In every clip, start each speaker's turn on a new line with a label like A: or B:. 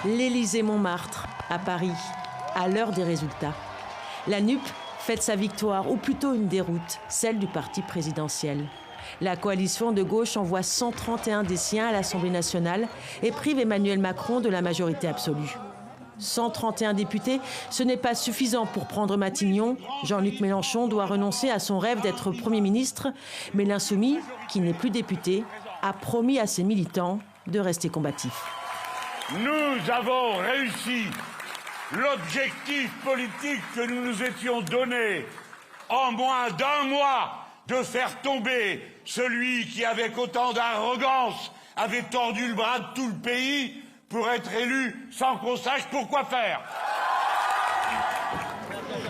A: L'Élysée-Montmartre, à Paris, à l'heure des résultats. La NUP fête sa victoire, ou plutôt une déroute, celle du parti présidentiel. La coalition de gauche envoie 131 des siens à l'Assemblée nationale et prive Emmanuel Macron de la majorité absolue. 131 députés, ce n'est pas suffisant pour prendre Matignon. Jean-Luc Mélenchon doit renoncer à son rêve d'être Premier ministre, mais l'insoumis, qui n'est plus député, a promis à ses militants de rester combatifs.
B: Nous avons réussi l'objectif politique que nous nous étions donné en moins d'un mois de faire tomber celui qui, avec autant d'arrogance, avait tordu le bras de tout le pays pour être élu sans qu'on sache pourquoi faire.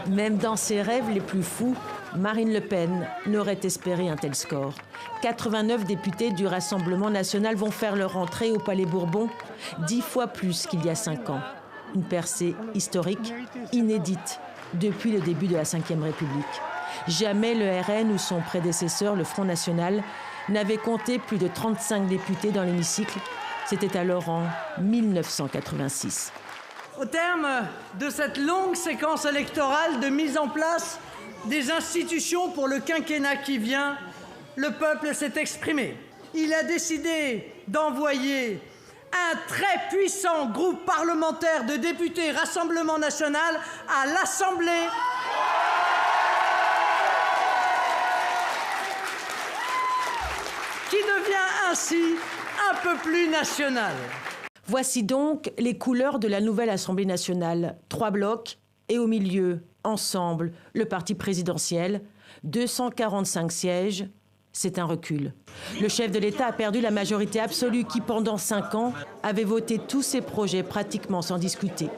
A: Même dans ses rêves les plus fous, Marine Le Pen n'aurait espéré un tel score. 89 députés du Rassemblement national vont faire leur entrée au Palais Bourbon, 10 fois plus qu'il y a 5 ans. Une percée historique, inédite, depuis le début de la Ve République. Jamais le RN ou son prédécesseur, le Front National, n'avait compté plus de 35 députés dans l'hémicycle. C'était alors en 1986.
C: Au terme de cette longue séquence électorale de mise en place des institutions pour le quinquennat qui vient, le peuple s'est exprimé. Il a décidé d'envoyer un très puissant groupe parlementaire de députés Rassemblement national à l'Assemblée qui devient ainsi un peu plus national.
A: Voici donc les couleurs de la nouvelle Assemblée nationale. 3 blocs et au milieu, ensemble, le parti présidentiel. 245 sièges, c'est un recul. Le chef de l'État a perdu la majorité absolue qui, pendant 5 ans, avait voté tous ses projets pratiquement sans discuter.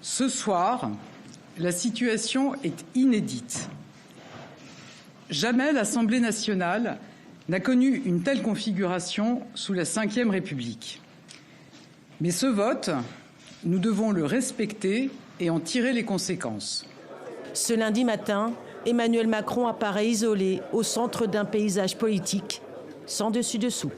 D: Ce soir, la situation est inédite. Jamais l'Assemblée nationale n'a connu une telle configuration sous la Ve République. Mais ce vote, nous devons le respecter et en tirer les conséquences.
A: Ce lundi matin, Emmanuel Macron apparaît isolé au centre d'un paysage politique sans dessus-dessous.